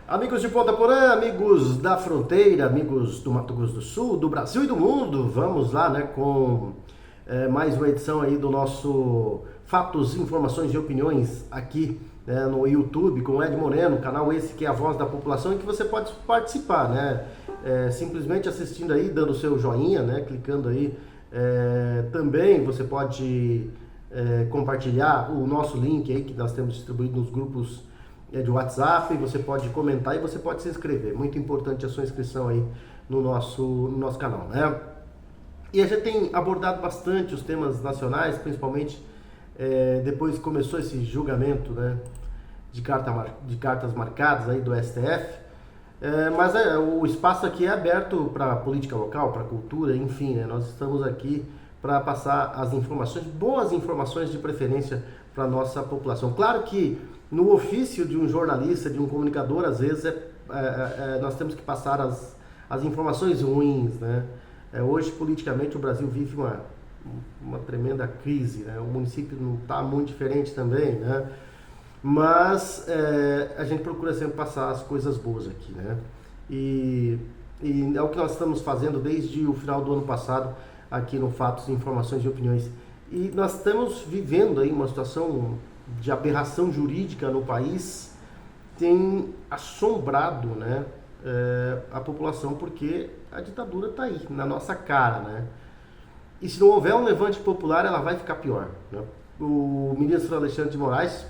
Amigos de Ponta Porã, amigos da fronteira, amigos do Mato Grosso do Sul, do Brasil e do mundo, vamos lá, né, com mais uma edição aí do nosso Fatos, Informações e Opiniões aqui no YouTube com o Ed Moreno, canal esse que é a voz da população e que você pode participar, né, simplesmente assistindo aí, dando o seu joinha, né, clicando aí, também você pode compartilhar o nosso link aí que nós temos distribuído nos grupos de WhatsApp, você pode comentar e você pode se inscrever. Muito importante a sua inscrição aí no nosso canal, né? E a gente tem abordado bastante os temas nacionais, principalmente depois que começou esse julgamento, né, de cartas marcadas aí do STF. Mas o espaço aqui é aberto para política local, para cultura, enfim, né? Nós estamos aqui para passar as informações, boas informações de preferência para a nossa população. Claro que no ofício de um jornalista, de um comunicador, às vezes nós temos que passar as informações ruins, né? Hoje, politicamente, o Brasil vive uma tremenda crise, né? O município não está muito diferente também, né? Mas a gente procura sempre passar as coisas boas aqui, né? E é o que nós estamos fazendo desde o final do ano passado aqui no Fatos, Informações e Opiniões. E nós estamos vivendo aí uma situação de aberração jurídica no país, tem assombrado, né, a população, porque a ditadura está aí, na nossa cara, né? E se não houver um levante popular, ela vai ficar pior, né? O ministro Alexandre de Moraes,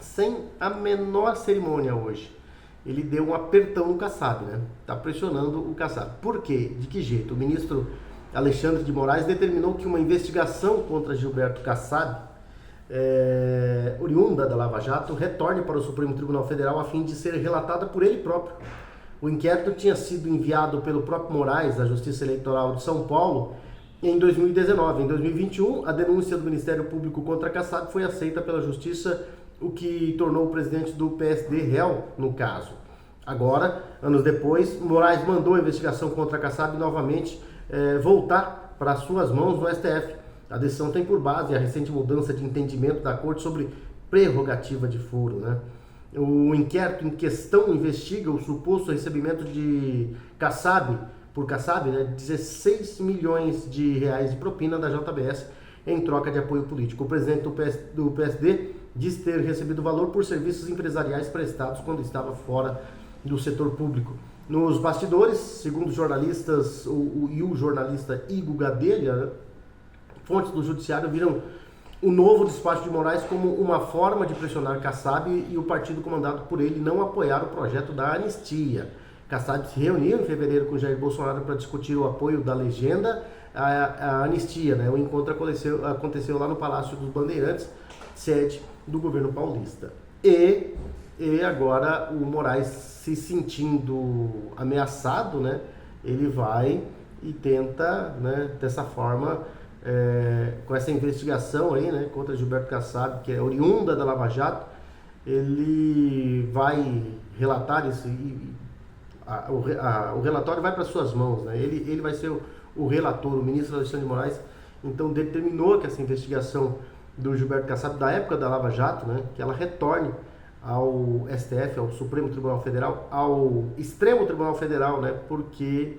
sem a menor cerimônia hoje, ele deu um apertão no Kassab, né? Está pressionando o Kassab. Por quê? De que jeito? O ministro Alexandre de Moraes determinou que uma investigação contra Gilberto Kassab, oriunda da Lava Jato, retorne para o Supremo Tribunal Federal a fim de ser relatada por ele próprio. O inquérito tinha sido enviado pelo próprio Moraes à Justiça Eleitoral de São Paulo em 2019. Em 2021, a denúncia do Ministério Público contra Kassab foi aceita pela Justiça, o que tornou o presidente do PSD réu no caso. Agora, anos depois, Moraes mandou a investigação contra Kassab novamente voltar para suas mãos no STF. A decisão tem por base a recente mudança de entendimento da Corte sobre prerrogativa de foro, né? O inquérito em questão investiga o suposto recebimento de Kassab, né, 16 milhões de reais de propina da JBS em troca de apoio político. O presidente do PSD diz ter recebido valor por serviços empresariais prestados quando estava fora do setor público. Nos bastidores, segundo jornalistas, o jornalista Igor Gadelha, né, fontes do judiciário viram o novo despacho de Moraes como uma forma de pressionar Kassab e o partido comandado por ele não apoiar o projeto da anistia. Kassab se reuniu em fevereiro com Jair Bolsonaro para discutir o apoio da legenda à anistia, né? O encontro aconteceu lá no Palácio dos Bandeirantes, sede do governo paulista. E agora o Moraes, se sentindo ameaçado, né, ele vai e tenta, né, dessa forma, com essa investigação aí, né, contra Gilberto Kassab, que é oriunda da Lava Jato, ele vai relatar isso, o relatório vai para suas mãos, né? Ele vai ser o relator, o ministro Alexandre de Moraes, então determinou que essa investigação do Gilberto Kassab, da época da Lava Jato, né, que ela retorne ao STF, ao Supremo Tribunal Federal, ao Extremo Tribunal Federal, né, porque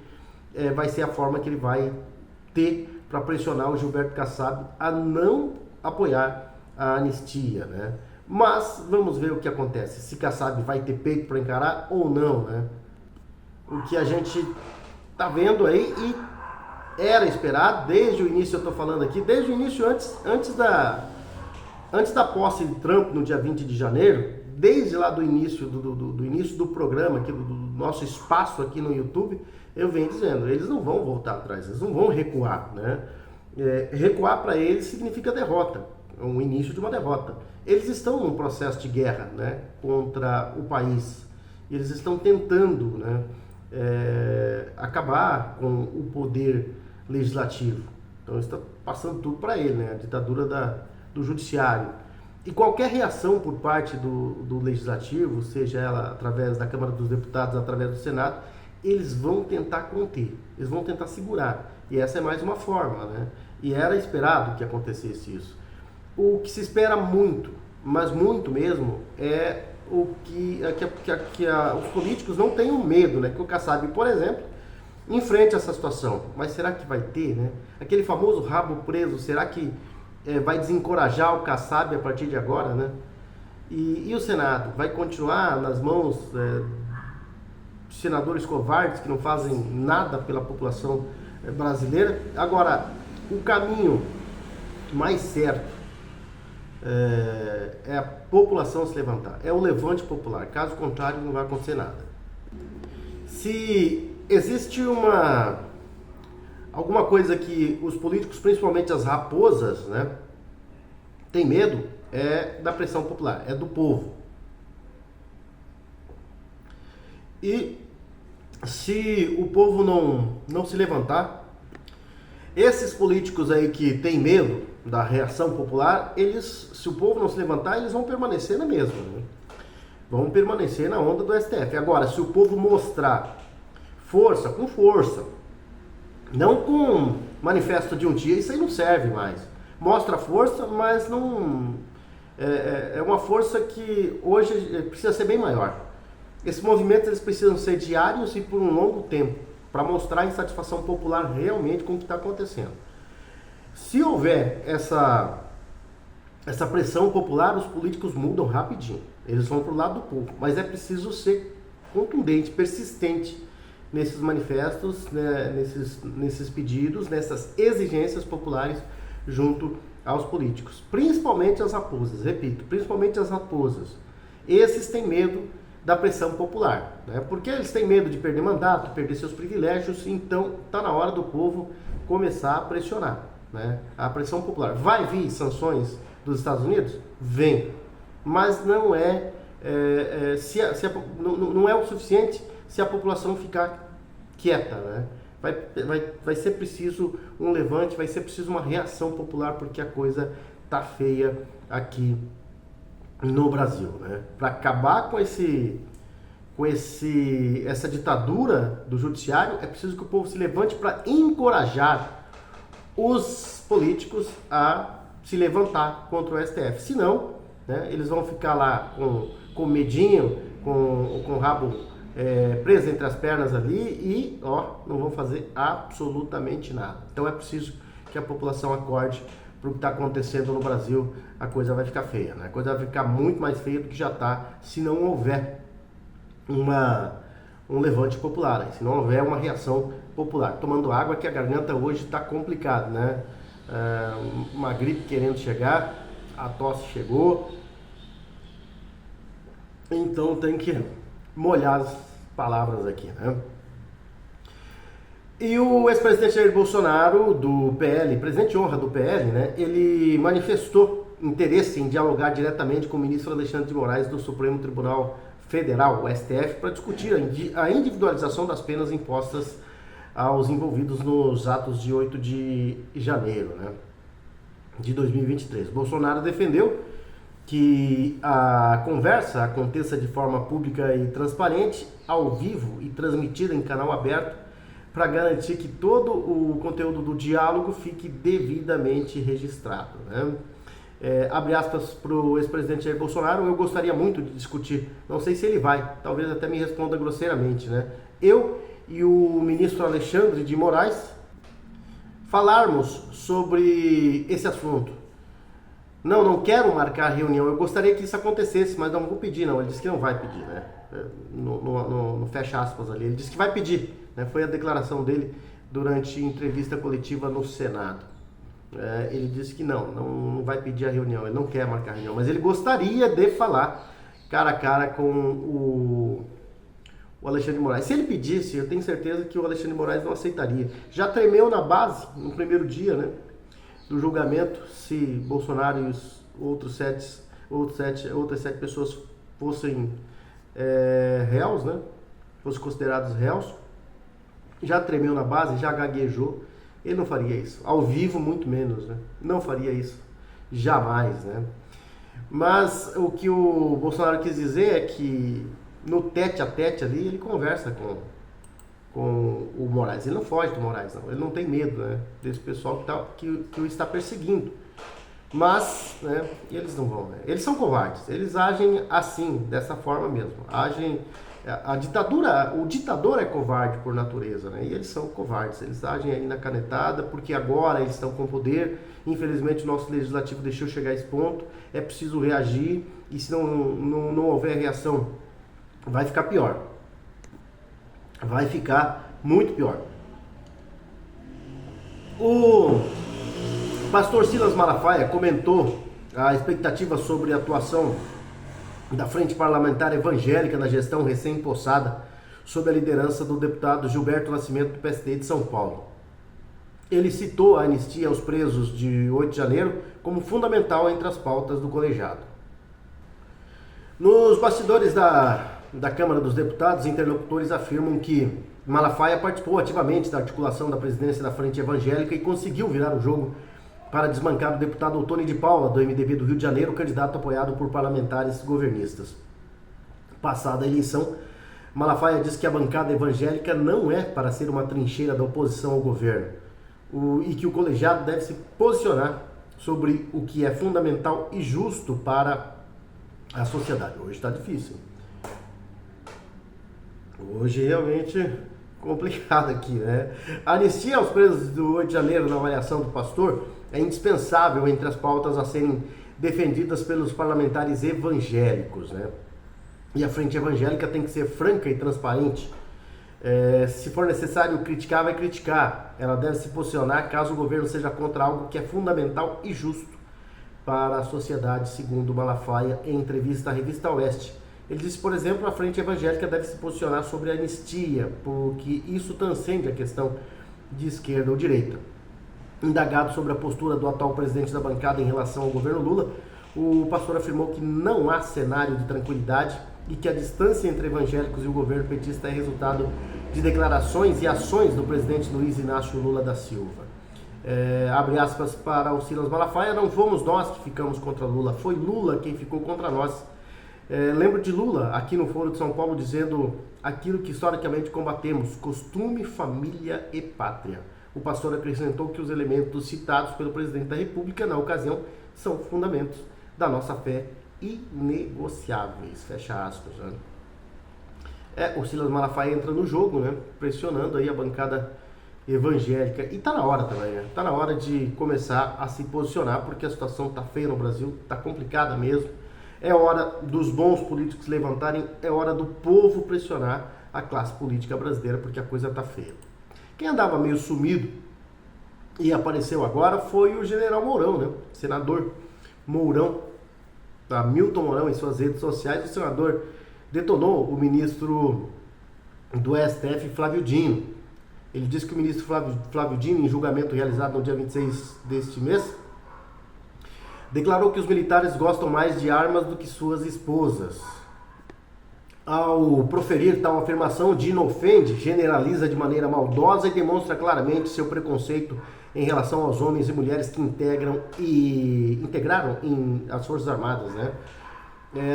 vai ser a forma que ele vai ter para pressionar o Gilberto Kassab a não apoiar a anistia, né? Mas vamos ver o que acontece, se Kassab vai ter peito para encarar ou não, né? O que a gente tá vendo aí e era esperado desde o início, eu estou falando aqui, desde o início, antes da posse de Trump no dia 20 de janeiro, desde lá do início do início do programa, aqui, do nosso espaço aqui no YouTube, eu venho dizendo, eles não vão voltar atrás, eles não vão recuar, né? Recuar para eles significa derrota, o início de uma derrota. Eles estão num processo de guerra, né, contra o país, eles estão tentando, né, acabar com o poder legislativo. Então está passando tudo para ele, né, a ditadura do judiciário. E qualquer reação por parte do legislativo, seja ela através da Câmara dos Deputados, através do Senado, eles vão tentar conter, eles vão tentar segurar. E essa é mais uma forma, né? E era esperado que acontecesse isso. O que se espera muito, mas muito mesmo, é os políticos não tenham medo, né? Que o Kassab, por exemplo, enfrente essa situação. Mas será que vai ter, né? Aquele famoso rabo preso, será que vai desencorajar o Kassab a partir de agora, né? E o Senado vai continuar nas mãos de senadores covardes que não fazem nada pela população brasileira? Agora, o caminho mais certo é a população se levantar, é o levante popular. Caso contrário, não vai acontecer nada. Se existe alguma coisa que os políticos, principalmente as raposas, né, têm medo, é da pressão popular, é do povo. E se o povo não se levantar, esses políticos aí que têm medo da reação popular, se o povo não se levantar, eles vão permanecer na mesma, né? Vão permanecer na onda do STF. Agora, se o povo mostrar força, com força, não com manifesto de um dia, isso aí não serve mais. Mostra força, mas não é uma força que hoje precisa ser bem maior. Esses movimentos eles precisam ser diários e por um longo tempo, para mostrar a insatisfação popular realmente com o que está acontecendo. Se houver essa pressão popular, os políticos mudam rapidinho. Eles vão para o lado do povo. Mas é preciso ser contundente, persistente nesses manifestos, né, nesses pedidos, nessas exigências populares junto aos políticos. Principalmente as raposas, repito, principalmente as raposas. Esses têm medo da pressão popular, né? Porque eles têm medo de perder mandato, perder seus privilégios, então está na hora do povo começar a pressionar, né? A pressão popular. Vai vir sanções dos Estados Unidos? Vem, mas não não é o suficiente se a população ficar quieta, né? Vai ser preciso um levante, vai ser preciso uma reação popular, porque a coisa tá feia aqui no Brasil, né? Para acabar com essa ditadura do judiciário, é preciso que o povo se levante para encorajar os políticos a se levantar contra o STF. Senão, né, eles vão ficar lá com medinho, com o rabo preso entre as pernas ali e não vão fazer absolutamente nada. Então é preciso que a população acorde para o que está acontecendo no Brasil. A coisa vai ficar feia, né? A coisa vai ficar muito mais feia do que já está, se não houver um levante popular, se não houver uma reação popular. Tomando água, que a garganta hoje está complicada, né? Uma gripe querendo chegar, a tosse chegou, então tem que molhar as palavras aqui, né? E o ex-presidente Jair Bolsonaro, do PL, presidente de honra do PL, né, ele manifestou interesse em dialogar diretamente com o ministro Alexandre de Moraes do Supremo Tribunal Federal, o STF, para discutir a individualização das penas impostas aos envolvidos nos atos de 8 de janeiro, né, de 2023. Bolsonaro defendeu que a conversa aconteça de forma pública e transparente, ao vivo e transmitida em canal aberto, para garantir que todo o conteúdo do diálogo fique devidamente registrado, né? Abre aspas para o ex-presidente Jair Bolsonaro: eu gostaria muito de discutir, não sei se ele vai, talvez até me responda grosseiramente, né? Eu e o ministro Alexandre de Moraes falarmos sobre esse assunto. Não quero marcar reunião, eu gostaria que isso acontecesse, mas não vou pedir não, ele disse que não vai pedir, né? No fecha aspas ali, ele disse que vai pedir, né? Foi a declaração dele durante entrevista coletiva no Senado. Ele disse que não vai pedir a reunião, ele não quer marcar reunião, mas ele gostaria de falar cara a cara com o Alexandre de Moraes. Se ele pedisse, eu tenho certeza que o Alexandre de Moraes não aceitaria. Já tremeu na base, no primeiro dia, né, do julgamento, se Bolsonaro e os outras sete pessoas fossem réus, né, fossem considerados réus. Já tremeu na base, já gaguejou. Ele não faria isso. Ao vivo, muito menos, né? Não faria isso. Jamais, né? Mas o que o Bolsonaro quis dizer é que no tete a tete ali, ele conversa com o Moraes. Ele não foge do Moraes, não. Ele não tem medo, né, desse pessoal que o está perseguindo. Mas, né, eles não vão, né? Eles são covardes, eles agem assim, dessa forma mesmo. Agem, a ditadura, o ditador é covarde por natureza, né? E eles são covardes, eles agem aí na canetada, porque agora eles estão com poder. Infelizmente o nosso legislativo deixou chegar a esse ponto, é preciso reagir, e se não houver reação, vai ficar pior. Vai ficar muito pior. O pastor Silas Malafaia comentou a expectativa sobre a atuação da Frente Parlamentar Evangélica na gestão recém-impossada sob a liderança do deputado Gilberto Nascimento do PSD de São Paulo. Ele citou a anistia aos presos de 8 de janeiro como fundamental entre as pautas do colegiado. Nos bastidores da Câmara dos Deputados, interlocutores afirmam que Malafaia participou ativamente da articulação da presidência da Frente Evangélica e conseguiu virar o jogo para desbancar o deputado Otônio de Paula, do MDB do Rio de Janeiro, candidato apoiado por parlamentares governistas. Passada a eleição, Malafaia diz que a bancada evangélica não é para ser uma trincheira da oposição ao governo e que o colegiado deve se posicionar sobre o que é fundamental e justo para a sociedade. Hoje está difícil. Hoje realmente complicado aqui, né? A anistia aos presos do 8 de janeiro, na avaliação do pastor, é indispensável entre as pautas a serem defendidas pelos parlamentares evangélicos, né? E a Frente Evangélica tem que ser franca e transparente. Se for necessário criticar, vai criticar. Ela deve se posicionar caso o governo seja contra algo que é fundamental e justo para a sociedade, segundo Malafaia em entrevista à revista Oeste. Ele disse, por exemplo, a Frente Evangélica deve se posicionar sobre a anistia, porque isso transcende a questão de esquerda ou direita. Indagado sobre a postura do atual presidente da bancada em relação ao governo Lula, o pastor afirmou que não há cenário de tranquilidade e que a distância entre evangélicos e o governo petista é resultado de declarações e ações do presidente Luiz Inácio Lula da Silva. Abre aspas para o Silas Malafaia, não fomos nós que ficamos contra Lula, foi Lula quem ficou contra nós. Lembro de Lula, aqui no Foro de São Paulo, dizendo aquilo que historicamente combatemos, costume, família e pátria. O pastor acrescentou que os elementos citados pelo presidente da República na ocasião são fundamentos da nossa fé inegociáveis, fecha aspas. Né? O Silas Malafaia entra no jogo, né? Pressionando aí a bancada evangélica, e tá na hora também, né? Tá na hora de começar a se posicionar, porque a situação tá feia no Brasil, tá complicada mesmo. É hora dos bons políticos levantarem, é hora do povo pressionar a classe política brasileira, porque a coisa tá feia. Quem andava meio sumido e apareceu agora foi o general Mourão, né? Senador Mourão, Hamilton Mourão, em suas redes sociais. O senador detonou o ministro do STF, Flávio Dino. Ele disse que o ministro Flávio Dino, em julgamento realizado no dia 26 deste mês, declarou que os militares gostam mais de armas do que suas esposas. Ao proferir tal afirmação, Dino ofende, generaliza de maneira maldosa e demonstra claramente seu preconceito em relação aos homens e mulheres que integraram as Forças Armadas, né?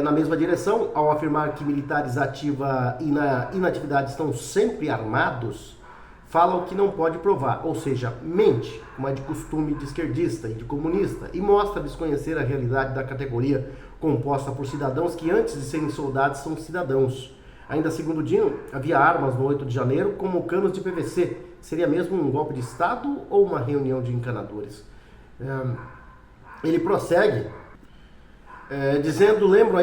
Na mesma direção, ao afirmar que militares ativa e na inatividade estão sempre armados, fala o que não pode provar, ou seja, mente, como é de costume de esquerdista e de comunista, e mostra desconhecer a realidade da categoria composta por cidadãos que antes de serem soldados são cidadãos. Ainda segundo Dino, havia armas no 8 de janeiro como canos de PVC. Seria mesmo um golpe de Estado ou uma reunião de encanadores? Ele prossegue dizendo, lembro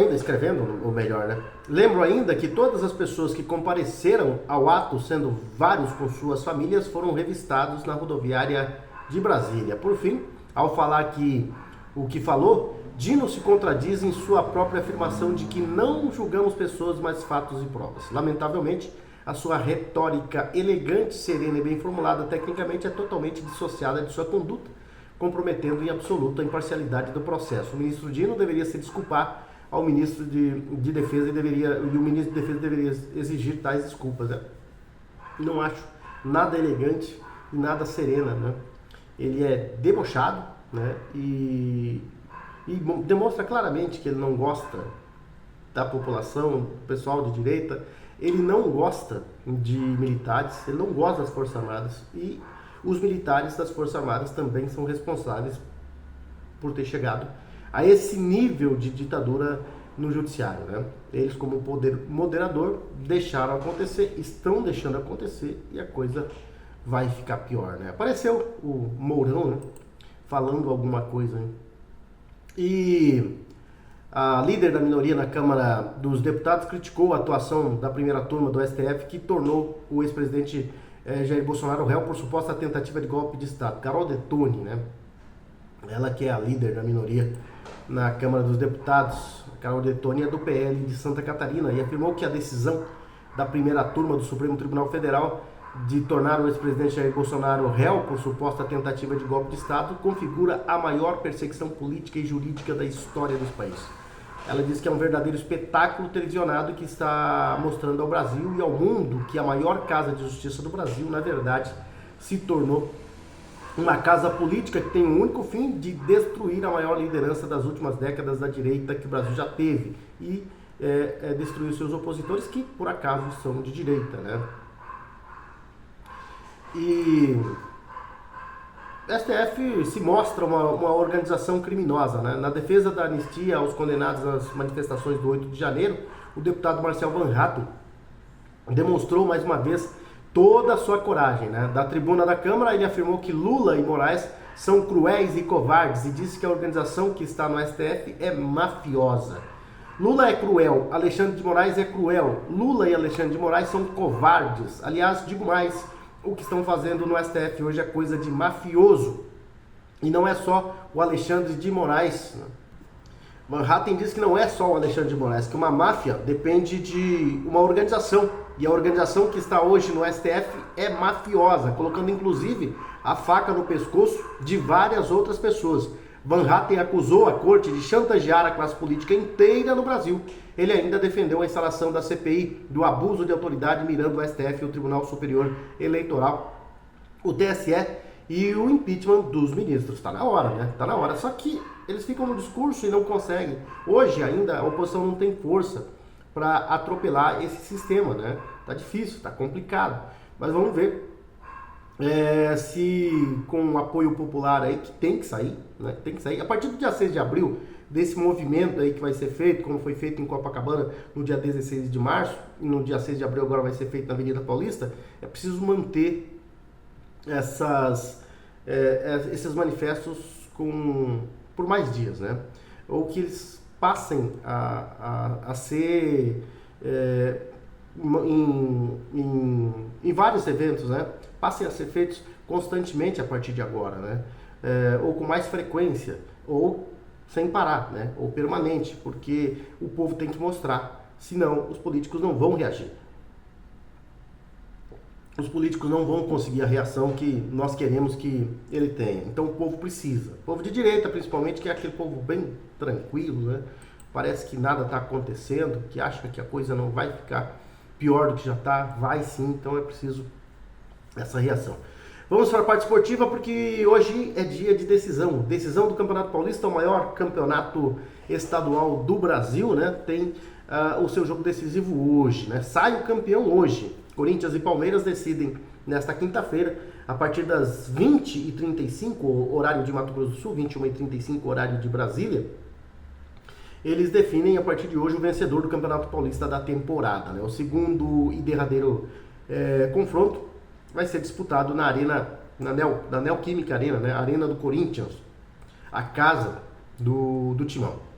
ainda que todas as pessoas que compareceram ao ato, sendo vários com suas famílias, foram revistados na rodoviária de Brasília. Por fim, ao falar que o que falou, Dino se contradiz em sua própria afirmação de que não julgamos pessoas, mas fatos e provas. Lamentavelmente, a sua retórica elegante, serena e bem formulada tecnicamente é totalmente dissociada de sua conduta, comprometendo em absoluto a imparcialidade do processo. O ministro Dino deveria se desculpar ao ministro de Defesa e o ministro de Defesa deveria exigir tais desculpas. Né? Não acho nada elegante e nada serena. Né? Ele é debochado, né? E demonstra claramente que ele não gosta da população, do pessoal de direita. Ele não gosta de militares, ele não gosta das Forças Armadas, e os militares das Forças Armadas também são responsáveis por ter chegado a esse nível de ditadura no judiciário, né? Eles, como poder moderador, deixaram acontecer, estão deixando acontecer e a coisa vai ficar pior, né? Apareceu o Mourão, né, falando alguma coisa, né? E a líder da minoria na Câmara dos Deputados criticou a atuação da primeira turma do STF, que tornou o ex-presidente Jair Bolsonaro réu por suposta tentativa de golpe de Estado. Carol Detoni, né? Ela que é a líder da minoria na Câmara dos Deputados. Carol Detoni é do PL de Santa Catarina e afirmou que a decisão da primeira turma do Supremo Tribunal Federal de tornar o ex-presidente Jair Bolsonaro réu por suposta tentativa de golpe de Estado configura a maior perseguição política e jurídica da história dos países. Ela diz que é um verdadeiro espetáculo televisionado que está mostrando ao Brasil e ao mundo que a maior casa de justiça do Brasil, na verdade, se tornou uma casa política que tem o único fim de destruir a maior liderança das últimas décadas da direita que o Brasil já teve e destruir os seus opositores, que por acaso são de direita, né? E o STF se mostra uma organização criminosa, né? Na defesa da anistia aos condenados nas manifestações do 8 de janeiro, o deputado Marcel Van Hatten demonstrou mais uma vez toda a sua coragem, né? Da tribuna da Câmara, ele afirmou que Lula e Moraes são cruéis e covardes e disse que a organização que está no STF é mafiosa. Lula é cruel, Alexandre de Moraes é cruel. Lula e Alexandre de Moraes são covardes. Aliás, digo mais, o que estão fazendo no STF hoje é coisa de mafioso. E não é só o Alexandre de Moraes. Van Hatten diz que não é só o Alexandre de Moraes, que uma máfia depende de uma organização. E a organização que está hoje no STF é mafiosa, colocando inclusive a faca no pescoço de várias outras pessoas. Van Hatten acusou a corte de chantagear a classe política inteira no Brasil. Ele ainda defendeu a instalação da CPI do abuso de autoridade mirando o STF e o Tribunal Superior Eleitoral, o TSE e o impeachment dos ministros. Está na hora, né? Está na hora. Só que eles ficam no discurso e não conseguem. Hoje ainda a oposição não tem força para atropelar esse sistema, né? Tá difícil, tá complicado. Mas vamos ver se com o apoio popular aí, que tem que sair, né? Tem que sair. A partir do dia 6 de abril, desse movimento aí que vai ser feito, como foi feito em Copacabana no dia 16 de março, e no dia 6 de abril agora vai ser feito na Avenida Paulista, é preciso manter esses manifestos por mais dias, né? Ou que eles passem a ser em vários eventos, né? Passem a ser feitos constantemente a partir de agora, né? Ou com mais frequência, ou sem parar, né? Ou permanente, porque o povo tem que mostrar, senão os políticos não vão reagir. Os políticos não vão conseguir a reação que nós queremos que ele tenha. Então o povo precisa. O povo de direita, principalmente, que é aquele povo bem tranquilo, né? Parece que nada está acontecendo, que acha que a coisa não vai ficar pior do que já está. Vai sim, então é preciso essa reação. Vamos para a parte esportiva, porque hoje é dia de decisão. Decisão do Campeonato Paulista, o maior campeonato estadual do Brasil, né? Tem o seu jogo decisivo hoje, né? Sai o campeão hoje. Corinthians e Palmeiras decidem nesta quinta-feira, a partir das 20h35, horário de Mato Grosso do Sul, 21h35, horário de Brasília. Eles definem a partir de hoje o vencedor do Campeonato Paulista da temporada, né? O segundo e derradeiro confronto vai ser disputado na arena, na Neoquímica Arena, né? Arena do Corinthians, a casa do Timão.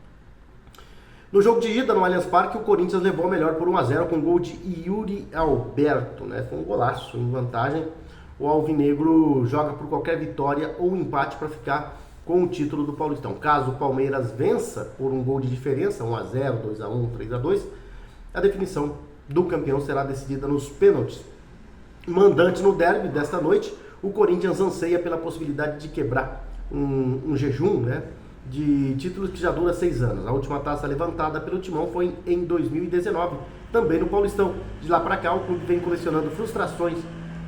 No jogo de ida, no Allianz Parque, o Corinthians levou a melhor por 1-0 com gol de Yuri Alberto, né? Foi um golaço em vantagem. O alvinegro joga por qualquer vitória ou empate para ficar com o título do Paulistão. Caso o Palmeiras vença por um gol de diferença, 1-0, 2-1, 3-2, a definição do campeão será decidida nos pênaltis. Mandante no derby desta noite, o Corinthians anseia pela possibilidade de quebrar um jejum, né, de títulos que já dura 6 anos. A última taça levantada pelo Timão foi em 2019, também no Paulistão. De lá para cá, o clube vem colecionando frustrações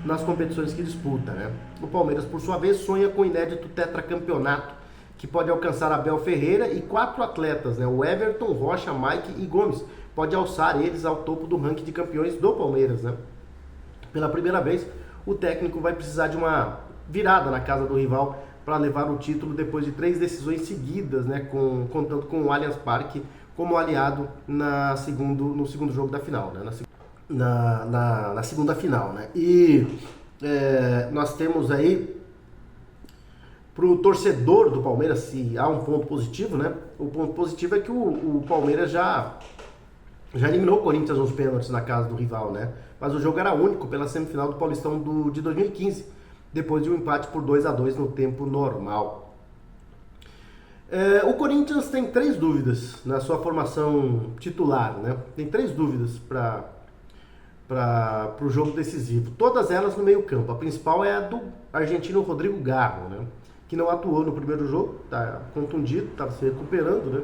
nas competições que disputa, né? O Palmeiras, por sua vez, sonha com o inédito tetracampeonato, que pode alcançar Abel Ferreira e 4 atletas, né? O Everton, Rocha, Mike e Gomes. Pode alçar eles ao topo do ranking de campeões do Palmeiras, né? Pela primeira vez, o técnico vai precisar de uma virada na casa do rival para levar o título depois de 3 decisões seguidas, né, contando com o Allianz Parque como aliado no segundo jogo da final, né, na segunda final, né? E nós temos aí para o torcedor do Palmeiras, se há um ponto positivo, né? O ponto positivo é que o Palmeiras já eliminou o Corinthians nos pênaltis na casa do rival, né? Mas o jogo era único pela semifinal do Paulistão de 2015, depois de um empate por 2-2 no tempo normal. O Corinthians tem 3 dúvidas na sua formação titular, né? Tem 3 dúvidas para o jogo decisivo. Todas elas no meio campo. A principal é a do argentino Rodrigo Garro, né? Que não atuou no primeiro jogo, está contundido, está se recuperando, né?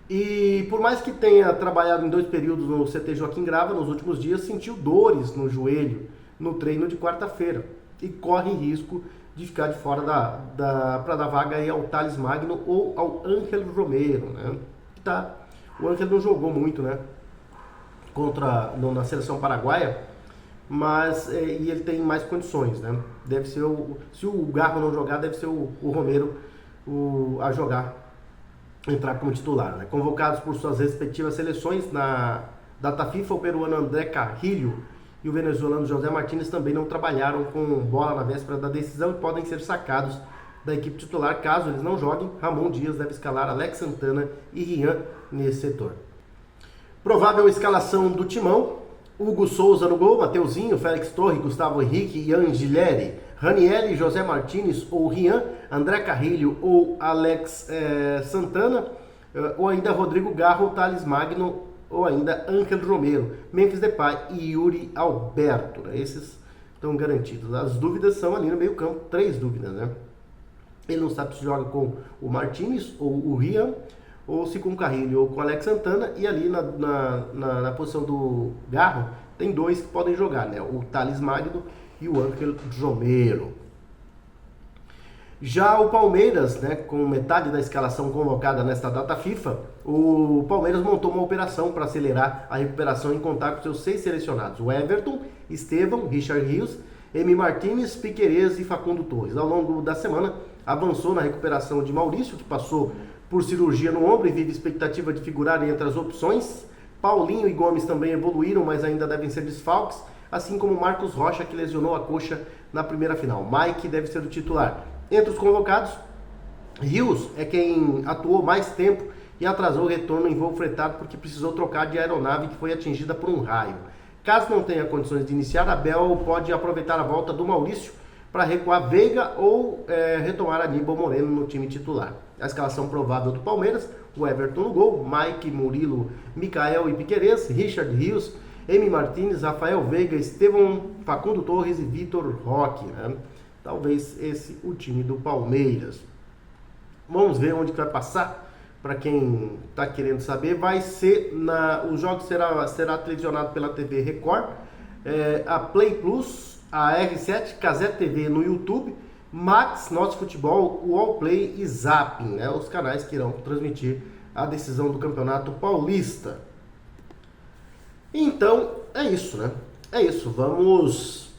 E por mais que tenha trabalhado em 2 períodos no CT Joaquim Grava, nos últimos dias sentiu dores no joelho no treino de quarta-feira e corre risco de ficar de fora para dar vaga aí ao Thales Magno ou ao Ángel Romero, né? O Ángel não jogou muito, né? Na seleção paraguaia, mas e ele tem mais condições, né? Deve ser se o Garro não jogar, deve ser o Romero a jogar, entrar como titular, né? Convocados por suas respectivas seleções na data FIFA, o peruano André Carrillo e o venezuelano José Martínez também não trabalharam com bola na véspera da decisão e podem ser sacados da equipe titular. Caso eles não joguem, Ramon Dias deve escalar Alex Santana e Rian nesse setor. Provável escalação do Timão: Hugo Souza no gol, Mateuzinho, Félix Torre, Gustavo Henrique, Ian Gileri, Ranieri, José Martínez ou Rian, André Carrillo ou Alex Santana, ou ainda Rodrigo Garro, Thales Magno, ou ainda Ángel Romero, Memphis Depay e Yuri Alberto, né? Esses estão garantidos. As dúvidas são ali no meio campo, 3 dúvidas, né? Ele não sabe se joga com o Martínez ou o Rian, ou se com o Carrillo ou com o Alex Santana, e ali na posição do Garro tem 2 que podem jogar, né? O Thales Magno e o Ángel Romero. Já o Palmeiras, né, com metade da escalação convocada nesta data FIFA, o Palmeiras montou uma operação para acelerar a recuperação e contar com seus 6 selecionados: o Everton, Estevão, Richard Rios, Emi Martínez, Piquerez e Facundo Torres. Ao longo da semana, avançou na recuperação de Maurício, que passou por cirurgia no ombro e vive expectativa de figurar entre as opções. Paulinho e Gomes também evoluíram, mas ainda devem ser desfalques, assim como Marcos Rocha, que lesionou a coxa na primeira final. Mike deve ser o titular. Entre os convocados, Rios é quem atuou mais tempo e atrasou o retorno em voo fretado porque precisou trocar de aeronave que foi atingida por um raio. Caso não tenha condições de iniciar, Abel pode aproveitar a volta do Maurício para recuar Veiga ou retomar Aníbal Moreno no time titular. A escalação provável do Palmeiras: o Everton no gol, Mike, Murilo, Micael e Piquerez, Richard Rios, Emi Martínez, Rafael Veiga, Estevão, Facundo Torres e Vitor Roque, né? Talvez esse o time do Palmeiras. Vamos ver onde que vai passar. Para quem está querendo saber, vai ser o jogo será televisionado pela TV Record, a Play Plus, a R7, Cazé TV no YouTube, Max, Nosso Futebol, o Allplay e Zapping, né? Os canais que irão transmitir a decisão do Campeonato Paulista. Então, é isso, né? É isso, vamos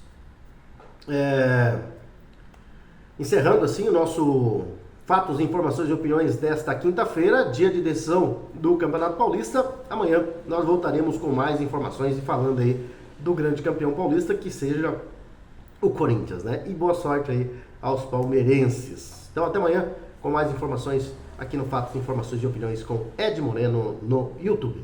encerrando assim o nosso Fatos, Informações e Opiniões desta quinta-feira, dia de decisão do Campeonato Paulista. Amanhã nós voltaremos com mais informações e falando aí do grande campeão paulista, que seja o Corinthians, né? E boa sorte aí aos palmeirenses. Então até amanhã com mais informações aqui no Fatos, Informações e Opiniões com Ed Moreno no YouTube.